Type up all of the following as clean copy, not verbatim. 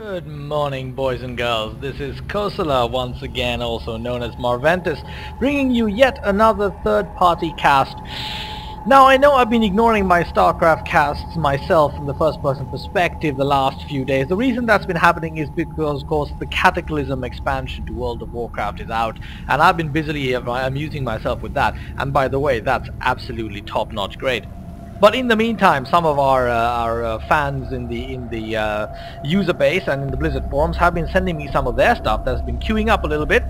Good morning, boys and girls. This is Kosala, once again also known as Marventus, bringing you yet another third-party cast. Now, I know I've been ignoring my Starcraft casts myself from the first-person perspective the last few days. The reason that's been happening is because, of course, the Cataclysm expansion to World of Warcraft is out, and I've been busily amusing myself with that. And by the way, that's absolutely top-notch great. But in the meantime, some of our fans in the user base and in the Blizzard forums have been sending me some of their stuff that's been queuing up a little bit.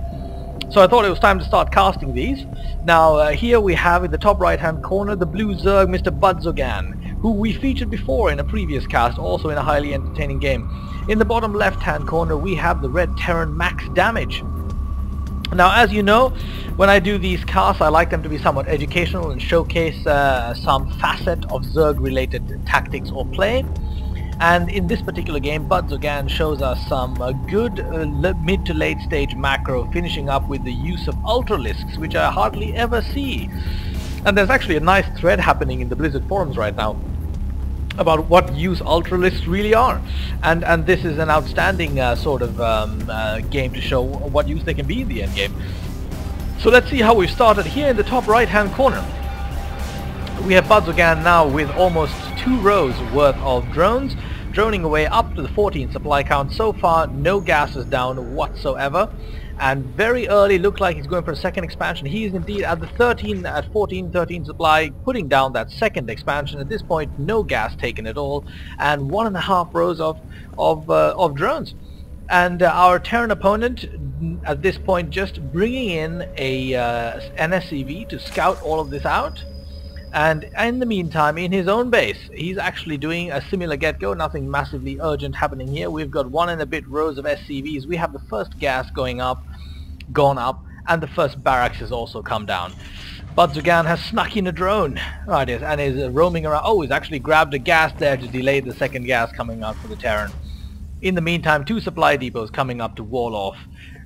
So I thought it was time to start casting these. Now here we have in the top right hand corner the blue Zerg, Mr. Budzogan, who we featured before in a previous cast, also in a highly entertaining game. In the bottom left hand corner we have the red Terran max damage. Now, as you know, when I do these casts, I like them to be somewhat educational and showcase some facet of Zerg-related tactics or play. And in this particular game, Budzogan shows us some good mid to late stage macro, finishing up with the use of Ultralisks, which I hardly ever see. And there's actually a nice thread happening in the Blizzard forums right now about what use Ultralisks really are, and this is an outstanding sort of game to show what use they can be in the end game. So let's see how we've started. Here in the top right hand corner we have Budzogan now with almost 2 rows worth of drones, droning away up to the 14 supply count. So far no gases down whatsoever, and very early looked like he's going for a second expansion. He is indeed at the 13 supply, putting down that second expansion. At this point no gas taken at all, and 1.5 rows of drones. And our Terran opponent at this point just bringing in a an SCV to scout all of this out. And in the meantime, in his own base, he's actually doing a similar get-go. Nothing massively urgent happening here. We've got 1 and a bit rows of SCVs. We have the first gas gone up, and the first barracks has also come down. Budzogan has snuck in a drone, right, and is roaming around. Oh, he's actually grabbed a gas there to delay the second gas coming out for the Terran. In the meantime, 2 supply depots coming up to wall off.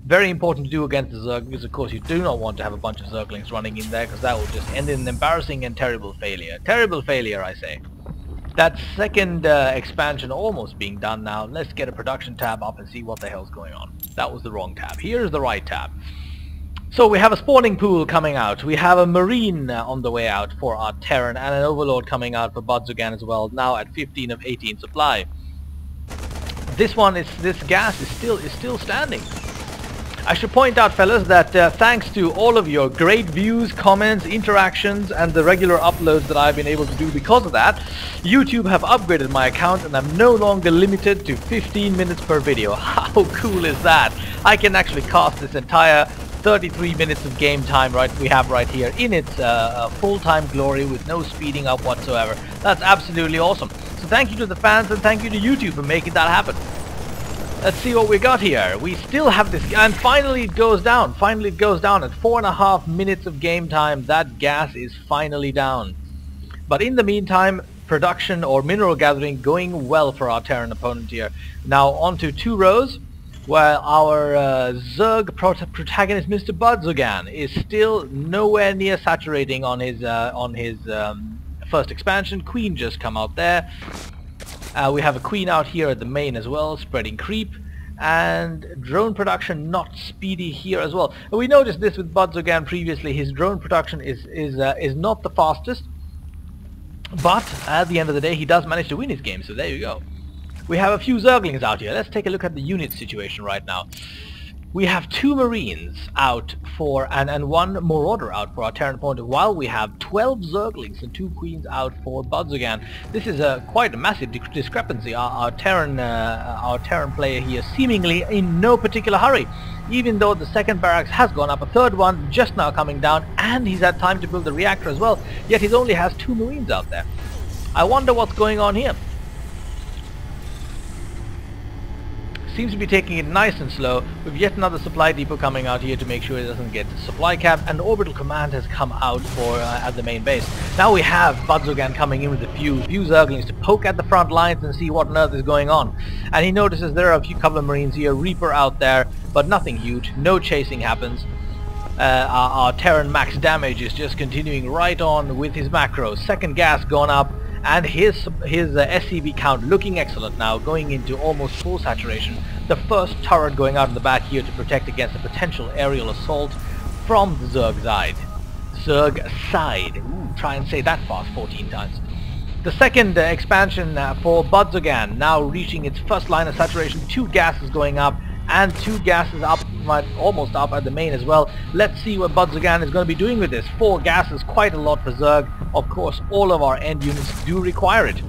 Very important to do against the Zerg, because of course you do not want to have a bunch of Zerglings running in there, because that will just end in an embarrassing and terrible failure. Terrible failure, I say. That second expansion almost being done now. Let's get a production tab up and see what the hell's going on. That was the wrong tab. Here's the right tab. So we have a spawning pool coming out. We have a Marine on the way out for our Terran, and an Overlord coming out for Budzogan as well, now at 15 of 18 supply. This gas is still standing. I should point out, fellas, that thanks to all of your great views, comments, interactions, and the regular uploads that I've been able to do because of that, YouTube have upgraded my account and I'm no longer limited to 15 minutes per video. How cool is that? I can actually cast this entire 33 minutes of game time we have right here in its full-time glory with no speeding up whatsoever. That's absolutely awesome. So thank you to the fans and thank you to YouTube for making that happen. Let's see what we got here. We still have this, and finally it goes down. Finally it goes down at 4.5 minutes of game time. That gas is finally down. But in the meantime, production or mineral gathering going well for our Terran opponent here. Now onto 2 rows, while our Zerg protagonist Mr. Budzogan is still nowhere near saturating on his first expansion. Queen just come out there. We have a Queen out here at the main as well, spreading creep, and drone production not speedy here as well. We noticed this with Budzogan previously. His drone production is not the fastest, but at the end of the day he does manage to win his game, so there you go. We have a few Zerglings out here. Let's take a look at the unit situation right now. We have 2 Marines out for, and 1 Marauder out for our Terran opponent, while we have 12 Zerglings and 2 Queens out for Budzogan. This is quite a massive discrepancy. Our Terran player here seemingly in no particular hurry, even though the second barracks has gone up, a third one just now coming down, and he's had time to build the reactor as well, yet he only has 2 Marines out there. I wonder what's going on here. Seems to be taking it nice and slow, with yet another supply depot coming out here to make sure it doesn't get supply capped, and orbital command has come out for at the main base. Now we have Budzogan coming in with a few Zerglings to poke at the front lines and see what on earth is going on. And he notices there are a couple of Marines here, Reaper out there, but nothing huge, no chasing happens. Our Terran max damage is just continuing right on with his macros. Second gas gone up, and his SCV count looking excellent now, going into almost full saturation. The first turret going out in the back here to protect against a potential aerial assault from the Zerg side. Zerg side. Ooh, try and say that fast 14 times. The second expansion for Budzogan, now reaching its first line of saturation. 2 gases going up and 2 gases up, almost up at the main as well. Let's see what Budzogan is going to be doing with this. 4 gases, quite a lot for Zerg. Of course, all of our end units do require it.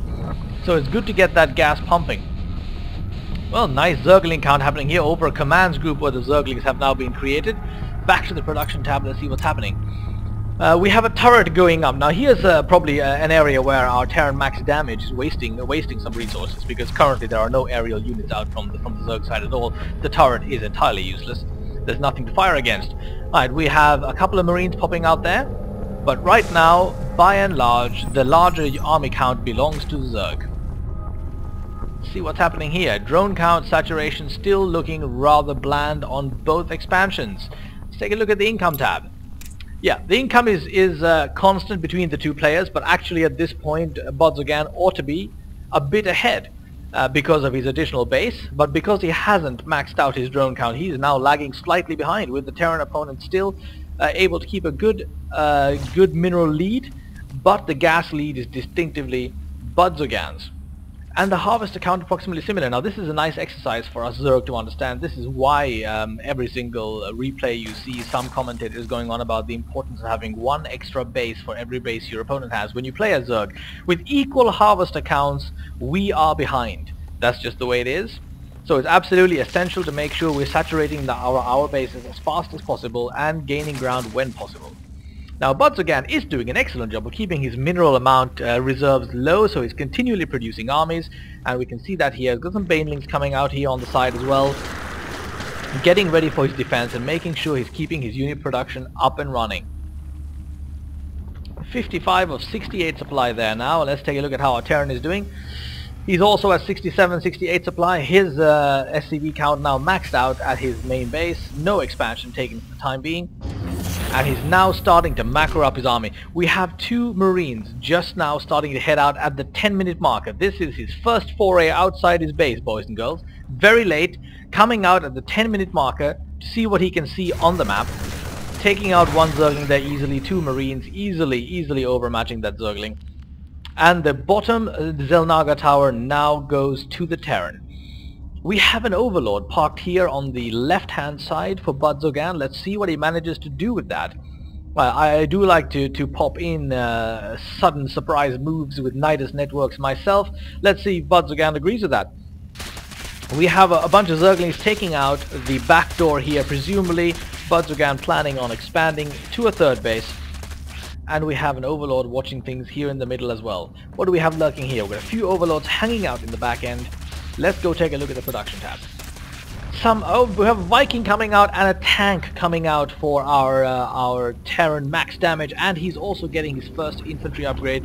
So it's good to get that gas pumping. Well, nice Zergling count happening here over a commands group where the Zerglings have now been created. Back to the production tab, let's see what's happening. We have a turret going up. Now here's probably an area where our Terran max damage is wasting some resources, because currently there are no aerial units out from the Zerg side at all. The turret is entirely useless. There's nothing to fire against. Alright, we have a couple of Marines popping out there, but right now, by and large, the larger army count belongs to the Zerg. Let's see what's happening here. Drone count saturation still looking rather bland on both expansions. Let's take a look at the income tab. Yeah, the income is constant between the two players, but actually at this point Budzogan ought to be a bit ahead because of his additional base, but because he hasn't maxed out his drone count, he is now lagging slightly behind, with the Terran opponent still able to keep a good mineral lead, but the gas lead is distinctively Budzogan's. And the harvester count approximately similar. Now this is a nice exercise for us Zerg to understand. This is why every single replay you see some commentators going on about the importance of having 1 extra base for every base your opponent has. When you play a Zerg with equal harvester counts, we are behind. That's just the way it is. So it's absolutely essential to make sure we're saturating our bases as fast as possible and gaining ground when possible. Now Budzogan is doing an excellent job of keeping his mineral amount reserves low, so he's continually producing armies, and we can see that here. He's got some banelings coming out here on the side as well, getting ready for his defense and making sure he's keeping his unit production up and running. 55 of 68 supply there now. Let's take a look at how our Terran is doing. He's also at 67, 68 supply. His SCV count now maxed out at his main base. No expansion taken for the time being. And he's now starting to macro up his army. We have 2 Marines just now starting to head out at the 10-minute marker. This is his first foray outside his base, boys and girls. Very late, coming out at the 10-minute marker to see what he can see on the map. Taking out 1 Zergling there easily, 2 Marines easily overmatching that Zergling. And the bottom Zelnaga tower now goes to the Terran. We have an Overlord parked here on the left-hand side for Budzogan. Let's see what he manages to do with that. Well, I do like to pop in sudden surprise moves with Nidus networks myself. Let's see if Budzogan agrees with that. We have a bunch of Zerglings taking out the back door here, presumably Budzogan planning on expanding to a 3rd base. And we have an Overlord watching things here in the middle as well. What do we have lurking here? We've got a few Overlords hanging out in the back end. Let's go take a look at the production tab. We have a Viking coming out and a tank coming out for our Terran max damage, and he's also getting his first infantry upgrade,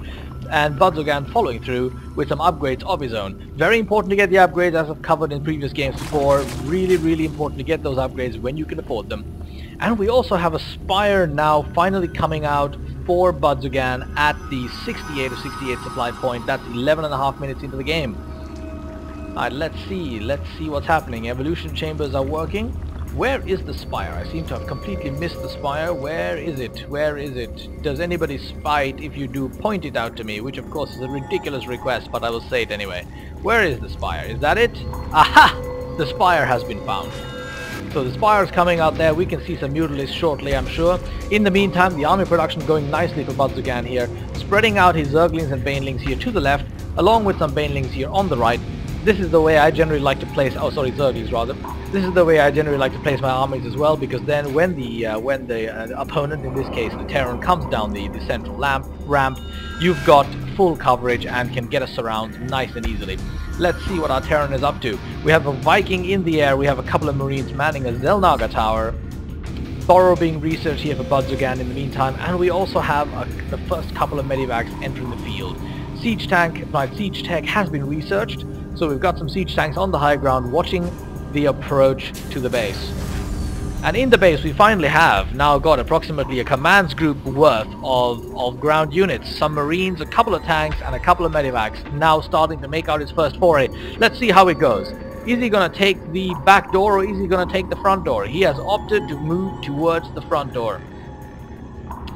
and Budzogan following through with some upgrades of his own. Very important to get the upgrades, as I've covered in previous games before. Really important to get those upgrades when you can afford them. And we also have a Spire now finally coming out for Budzogan at the 68 of 68 supply point. That's 11.5 minutes into the game. Alright, let's see what's happening. Evolution chambers are working. Where is the Spire? I seem to have completely missed the Spire. Where is it? Where is it? Does anybody spy it? If you do, point it out to me, which of course is a ridiculous request, but I will say it anyway. Where is the Spire? Is that it? Aha! The Spire has been found. So the Spire is coming out there. We can see some Ultralisk shortly, I'm sure. In the meantime, the army production going nicely for Budzogan here, spreading out his Zerglings and Banelings here to the left, along with some Banelings here on the right. This is the way I generally like to place, Zerglings rather. This is the way I generally like to place my armies as well, because then when the opponent, in this case the Terran, comes down the central ramp, you've got full coverage and can get us around nice and easily. Let's see what our Terran is up to. We have a Viking in the air, we have a couple of Marines manning a Zelnaga tower, Burrow being researched here for Budzogan in the meantime, and we also have the first couple of Medivacs entering the field. Siege tech has been researched, so we've got some siege tanks on the high ground watching the approach to the base. And in the base we finally have now got approximately a commands group worth of ground units, some marines, a couple of tanks and a couple of medivacs now starting to make out his first foray. Let's see how it goes. Is he going to take the back door or is he going to take the front door? He has opted to move towards the front door.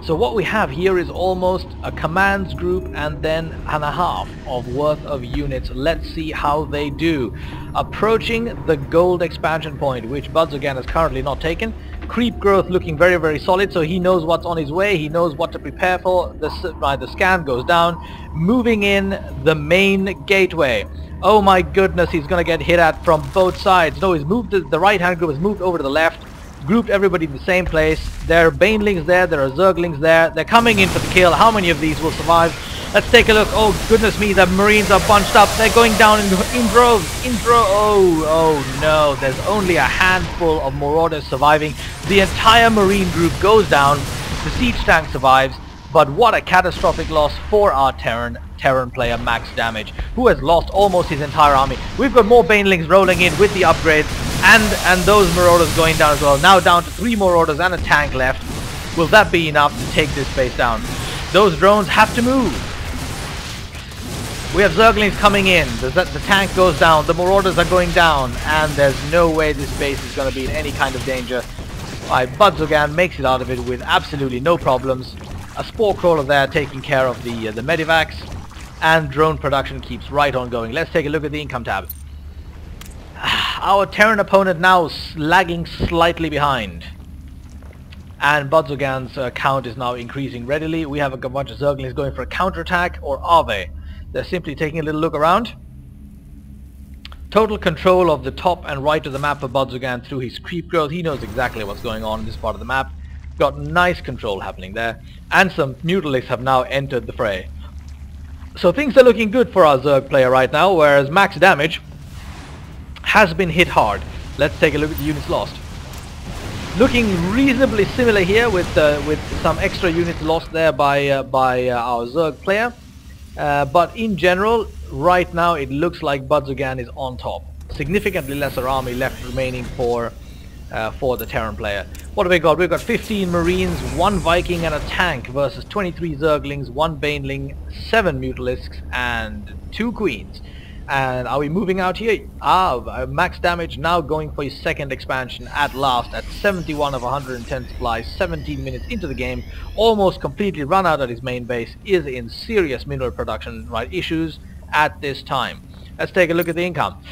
So what we have here is almost a commands group and then and a half of worth of units. Let's see how they do. Approaching the gold expansion point, which Budzogan has currently not taken. Creep growth looking very, very solid, so he knows what's on his way. He knows what to prepare for. The scan goes down. Moving in the main gateway. Oh my goodness, he's going to get hit at from both sides. No, he's moved. The right-hand group has moved over to the left. Grouped everybody in the same place. There are banelings there, there are zerglings there. They're coming in for the kill. How many of these will survive? Let's take a look. Oh goodness me, the marines are bunched up. They're going down in droves. Oh no, there's only a handful of marauders surviving. The entire marine group goes down. The siege tank survives. But what a catastrophic loss for our Terran player Max Damage, who has lost almost his entire army. We've got more banelings rolling in with the upgrades and those marauders going down as well. Now down to 3 marauders and a tank left. Will that be enough to take this base down? Those drones have to move. We have zerglings coming in. The tank goes down. The marauders are going down. And there's no way this base is going to be in any kind of danger. Budzogan makes it out of it with absolutely no problems. A spore crawler there taking care of the medivacs. And drone production keeps right on going. Let's take a look at the income tab. Our Terran opponent now lagging slightly behind. And Budzogan's count is now increasing readily. We have a bunch of zerglings going for a counterattack, or are they? They're simply taking a little look around. Total control of the top and right of the map for Budzogan through his creep growth. He knows exactly what's going on in this part of the map. Got nice control happening there. And some Ultralisk have now entered the fray. So things are looking good for our Zerg player right now, whereas Max Damage has been hit hard. Let's take a look at the units lost. Looking reasonably similar here with some extra units lost there by our Zerg player. But in general, right now it looks like Budzogan is on top. Significantly lesser army left remaining for the Terran player. What have we got? We've got 15 Marines, 1 Viking and a tank versus 23 Zerglings, 1 Baneling, 7 Mutalisks and 2 Queens. And are we moving out here? Max Damage now going for his second expansion at last at 71 of 110 supplies, 17 minutes into the game, almost completely run out at his main base, is in serious mineral production issues at this time. Let's take a look at the income.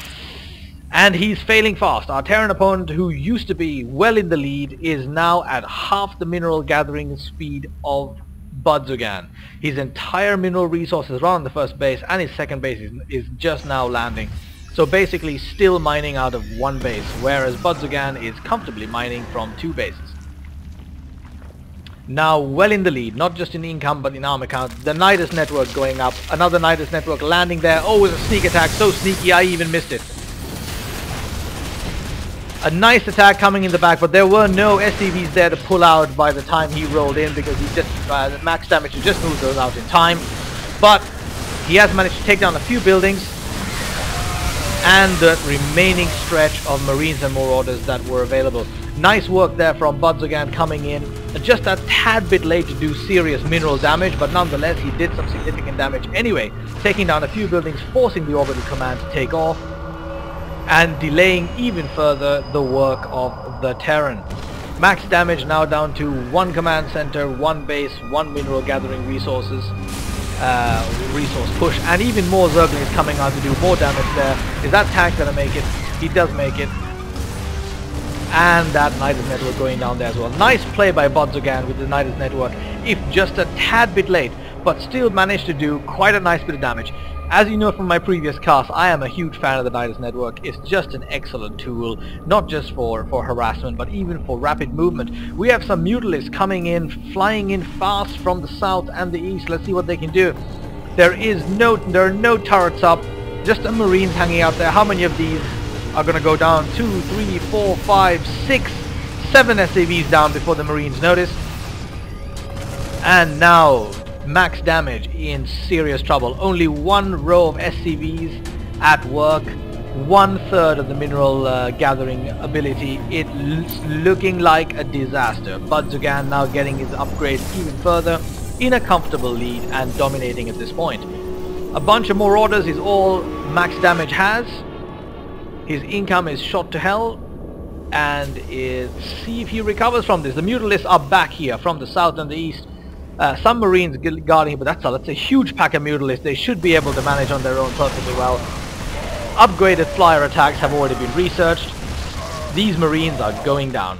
And he's failing fast. Our Terran opponent, who used to be well in the lead, is now at half the mineral gathering speed of Budzogan. His entire mineral resources run on the first base, and his second base is just now landing. So basically still mining out of 1 base, whereas Budzogan is comfortably mining from 2 bases. Now well in the lead, not just in income but in armor count. The Nidus network going up, another Nidus network landing there. Oh, it's a sneak attack, so sneaky I even missed it. A nice attack coming in the back, but there were no SCVs there to pull out by the time he rolled in, because he just Max Damage just moved those out in time. But he has managed to take down a few buildings and the remaining stretch of Marines and Marauders that were available. Nice work there from Budzogan coming in just a tad bit late to do serious mineral damage, but nonetheless he did some significant damage anyway, taking down a few buildings, forcing the orbital command to take off and delaying even further the work of the Terran. Max Damage now down to 1 command center, 1 base, 1 mineral gathering resources, resource push, and even more Zerglings coming out to do more damage there. Is that tank gonna make it? He does make it. And that Nidus network going down there as well. Nice play by Budzogan with the Nidus network, if just a tad bit late, but still managed to do quite a nice bit of damage. As you know from my previous cast, I am a huge fan of the Nidus network. It's just an excellent tool, not just for harassment, but even for rapid movement. We have some Mutalisks coming in, flying in fast from the south and the east. Let's see what they can do. There are no turrets up, just a Marines hanging out there. How many of these are going to go down? 2, 3, 4, 5, 6, 7 SCVs down before the Marines notice. And now Max Damage in serious trouble. Only 1 row of SCVs at work. 1/3 of the mineral gathering ability. It's looking like a disaster. Budzogan now getting his upgrades even further, in a comfortable lead and dominating at this point. A bunch of more orders is all max damage has. His income is shot to hell, and see if he recovers from this. The Mutalisks are back here from the south and the east. Some Marines guarding, but that's a huge pack of Mutalisks. They should be able to manage on their own perfectly well. Upgraded flyer attacks have already been researched. These Marines are going down.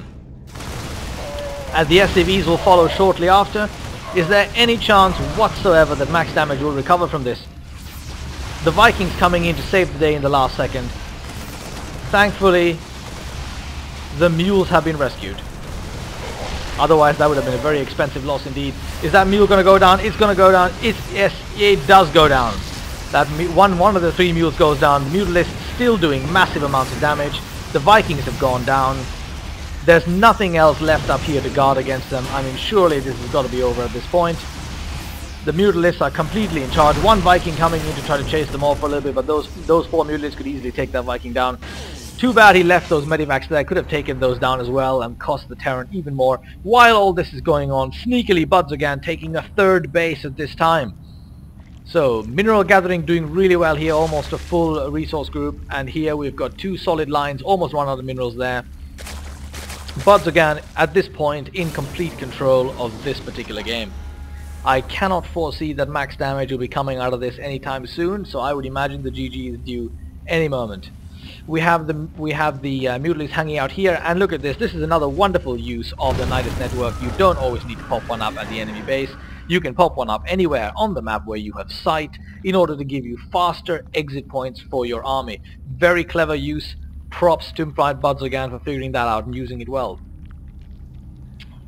And the SCVs will follow shortly after. Is there any chance whatsoever that max damage will recover from this? The Vikings coming in to save the day in the last second. Thankfully, the mules have been rescued. Otherwise, that would have been a very expensive loss indeed. Is that mule going to go down? It's going to go down. Yes, it does go down. That one of the 3 mules goes down. The Mutalisks still doing massive amounts of damage. The Vikings have gone down. There's nothing else left up here to guard against them. I mean, surely this has got to be over at this point. The Mutalisks are completely in charge. One Viking coming in to try to chase them off for a little bit, but those 4 Mutalisks could easily take that Viking down. Too bad he left those medivacs there. Could have taken those down as well and cost the Terran even more. While all this is going on, sneakily Budzogan taking a 3rd base at this time. So, mineral gathering doing really well here, almost a full resource group. And here we've got 2 solid lines, almost run out of minerals there. Budzogan at this point in complete control of this particular game. I cannot foresee that max damage will be coming out of this anytime soon, so I would imagine the GG is due any moment. We have the Mutalisks hanging out here, and look at this. This is another wonderful use of the Nidus network. You don't always need to pop one up at the enemy base. You can pop one up anywhere on the map where you have sight in order to give you faster exit points for your army. Very clever use. Props to Budzogan for figuring that out and using it well.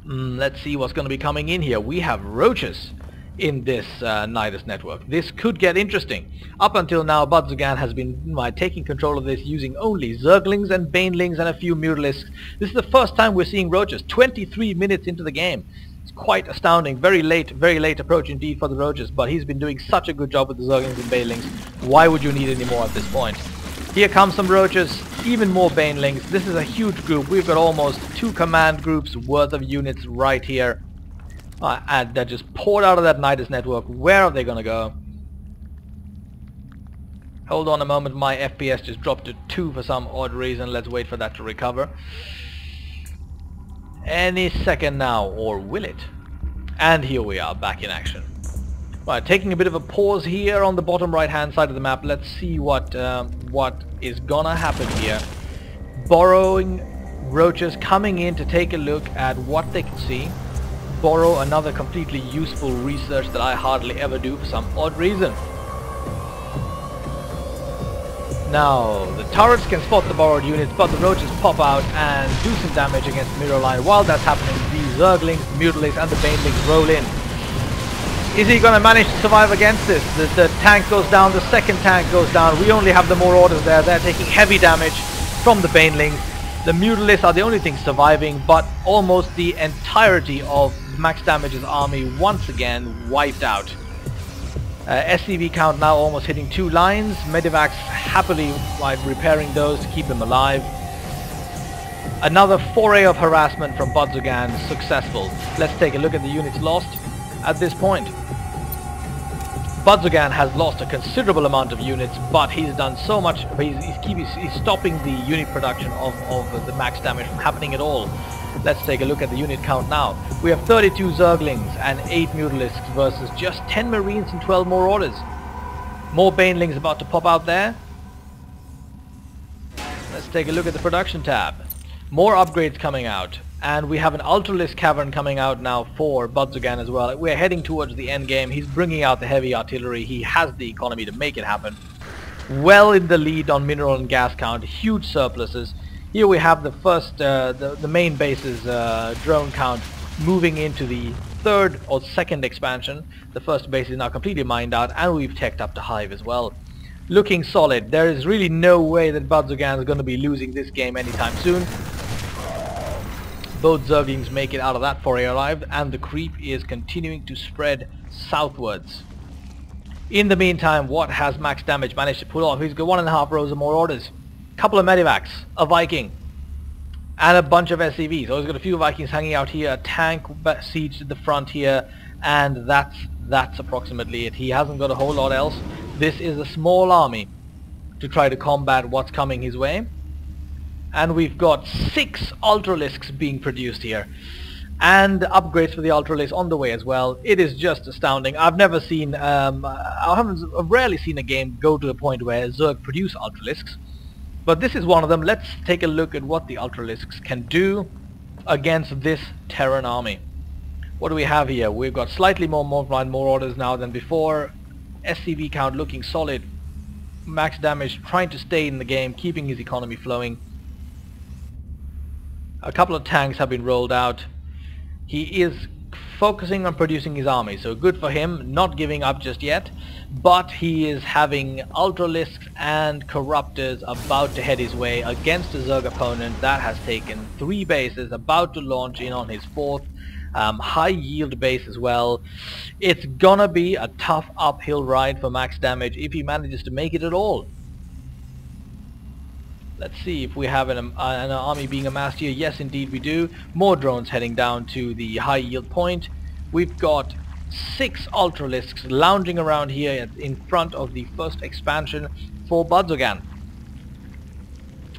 Let's see what's going to be coming in here. We have roaches in this Nidus network. This could get interesting. Up until now, Budzogan has been taking control of this using only Zerglings and Banelings and a few Mutalisks. This is the first time we're seeing roaches, 23 minutes into the game. It's quite astounding. Very late approach indeed for the roaches, but he's been doing such a good job with the Zerglings and Banelings. Why would you need any more at this point? Here come some roaches, even more Banelings. This is a huge group. We've got almost 2 command groups worth of units right here. And they're just poured out of that Nidus network. Where are they going to go? Hold on a moment, my FPS just dropped to 2 for some odd reason. Let's wait for that to recover. Any second now, or will it? And here we are, back in action. Right, taking a bit of a pause here on the bottom right hand side of the map. Let's see what is gonna happen here. Borrowing roaches coming in to take a look at what they can see. Borrow another completely useful research that I hardly ever do for some odd reason. Now, the turrets can spot the borrowed units, but the roaches pop out and do some damage against the mirror line. While that's happening, the Zerglings, the Mutalisks and the Banelings roll in. Is he going to manage to survive against this? The tank goes down, the second tank goes down. We only have the more orders there. They're taking heavy damage from the Banelings. The Mutalisks are the only thing surviving, but almost the entirety of Max Damage's army once again wiped out. SCV count now almost hitting 2 lines. Medivacs happily repairing those to keep them alive. Another foray of harassment from Budzogan successful. Let's take a look at the units lost at this point. Budzogan has lost a considerable amount of units, but he's done so much. He's stopping the unit production of the max damage from happening at all. Let's take a look at the unit count now. We have 32 Zerglings and 8 Mutalisks versus just 10 Marines and 12 more orders. More Banelings about to pop out there. Let's take a look at the production tab. More upgrades coming out. And we have an Ultralisk cavern coming out now for Budzogan as well. We're heading towards the end game. He's bringing out the heavy artillery. He has the economy to make it happen. Well in the lead on mineral and gas count. Huge surpluses. Here we have the first, the main base's drone count moving into the third or second expansion. The first base is now completely mined out, and we've teched up the hive as well. Looking solid. There is really no way that Budzogan is going to be losing this game anytime soon. Both Zerglings make it out of that foray alive, and the creep is continuing to spread southwards. In the meantime, what has Max Damage managed to pull off? He's got 1.5 rows of more orders. couple of medivacs, a Viking, and a bunch of SCVs. So he's got a few Vikings hanging out here, a tank sieged at the front here, and that's approximately it. He hasn't got a whole lot else. This is a small army to try to combat what's coming his way. And we've got 6 Ultralisks being produced here, and upgrades for the Ultralisk on the way as well. It is just astounding. I've never seen, I've rarely seen a game go to a point where Zerg produce Ultralisks, but this is one of them. Let's take a look at what the Ultralisks can do against this Terran army. What do we have here? We've got slightly more orders now than before. SCV count looking solid. Max damage, trying to stay in the game, keeping his economy flowing. A couple of tanks have been rolled out. He is focusing on producing his army, so good for him, not giving up just yet, but he is having Ultralisks and Corruptors about to head his way against a Zerg opponent that has taken 3 bases, about to launch in on his 4th high yield base as well. It's gonna be a tough uphill ride for max damage if he manages to make it at all. Let's see if we have an army being amassed here. Yes, indeed we do. More drones heading down to the high yield point. We've got 6 Ultralisks lounging around here in front of the first expansion for Budzogan.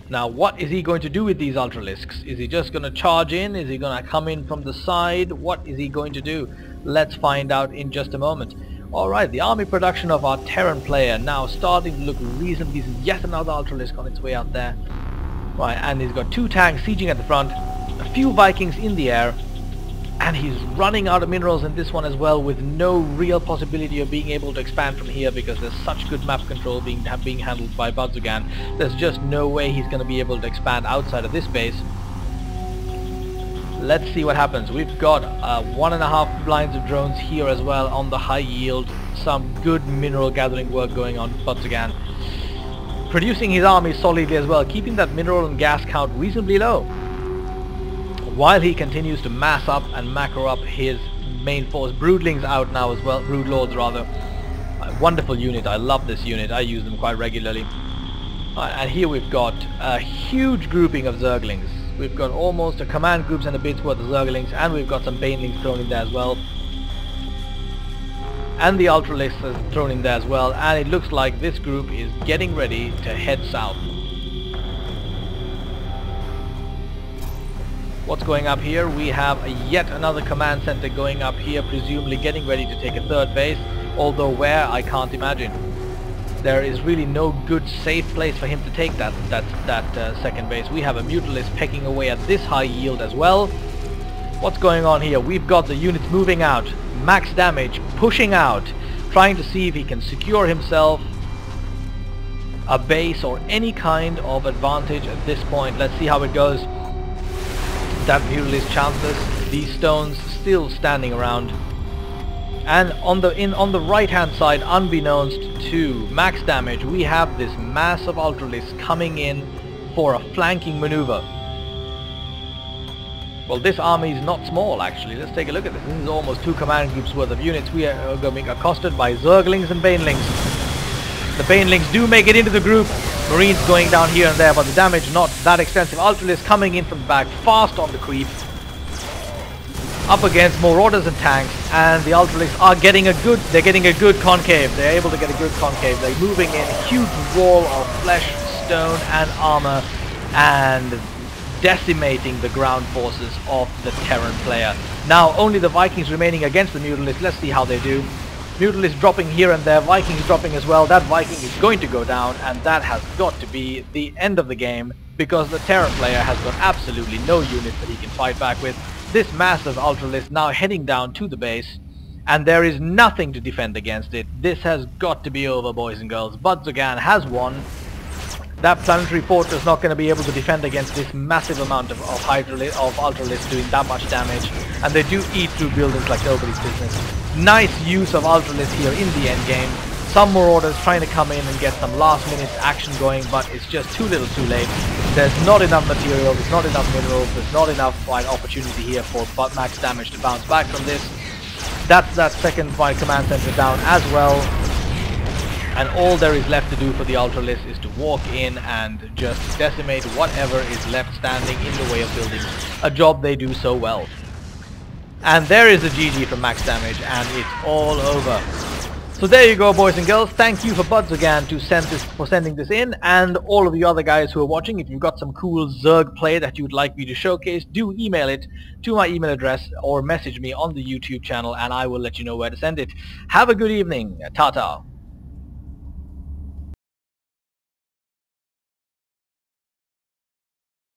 Now, what is he going to do with these Ultralisks? Is he just going to charge in? Is he going to come in from the side? What is he going to do? Let's find out in just a moment. Alright, the army production of our Terran player now starting to look reasonably decent. Yet another Ultralisk on its way out there. Right, and he's got 2 tanks sieging at the front, a few Vikings in the air, and he's running out of minerals in this one as well, with no real possibility of being able to expand from here because there's such good map control being handled by Budzogan. There's just no way he's going to be able to expand outside of this base. Let's see what happens. We've got 1.5 lines of drones here as well on the high yield. Some good mineral gathering work going on Budzogan. Producing his army solidly as well, keeping that mineral and gas count reasonably low, while he continues to mass up and macro up his main force. Broodlings out now as well, Broodlords rather. A wonderful unit, I love this unit, I use them quite regularly. And here we've got a huge grouping of Zerglings. We've got almost a command groups and a bit's worth of Zerglings, and we've got some Banelings thrown in there as well. And the Ultralisks is thrown in there as well, and it looks like this group is getting ready to head south. What's going up here? We have yet another command center going up here, presumably getting ready to take a 3rd base, although where, I can't imagine. There is really no good safe place for him to take that 2nd base. We have a Mutalist pecking away at this high yield as well. What's going on here? We've got the units moving out, max damage, pushing out, trying to see if he can secure himself a base or any kind of advantage at this point. Let's see how it goes. That Mutalist chances, these stones still standing around. And on the right hand side, unbeknownst to max damage, we have this mass of Ultralisks coming in for a flanking maneuver. Well, this army is not small actually. Let's take a look at this. This is almost 2 command groups worth of units. We are going to be accosted by Zerglings and Banelings. The Banelings do make it into the group. Marines going down here and there, but the damage not that extensive. Ultralisk coming in from the back, fast on the creep, up against more orders and tanks, and the Ultralisks are getting a good concave. They're able to get a good concave. They're moving in a huge wall of flesh, stone and armor, and decimating the ground forces of the Terran player. Now only the Vikings remaining against the Mutalist. Let's see how they do. Mutalist dropping here and there, Vikings dropping as well. That Viking is going to go down, and that has got to be the end of the game, because the Terran player has got absolutely no units that he can fight back with. This massive Ultralisk now heading down to the base, and there is nothing to defend against it. This has got to be over, boys and girls. Budzogan has won. That planetary fortress not going to be able to defend against this massive amount of Ultralisks doing that much damage, and they do eat through buildings like nobody's business. Nice use of Ultralisk here in the end game. Some more orders trying to come in and get some last minute action going, but it's just too little too late. There's not enough material, there's not enough minerals, there's not enough opportunity here for max damage to bounce back from this. That's that 2nd command center down as well. and all there is left to do for the Ultralisk is to walk in and just decimate whatever is left standing in the way of buildings, a job they do so well. And there is a GG for max damage, and it's all over. So there you go, boys and girls. Thank you for Budzogan for sending this in, and all of you other guys who are watching. If you've got some cool Zerg play that you'd like me to showcase, do email it to my email address or message me on the YouTube channel, and I will let you know where to send it. Have a good evening. Ta-ta.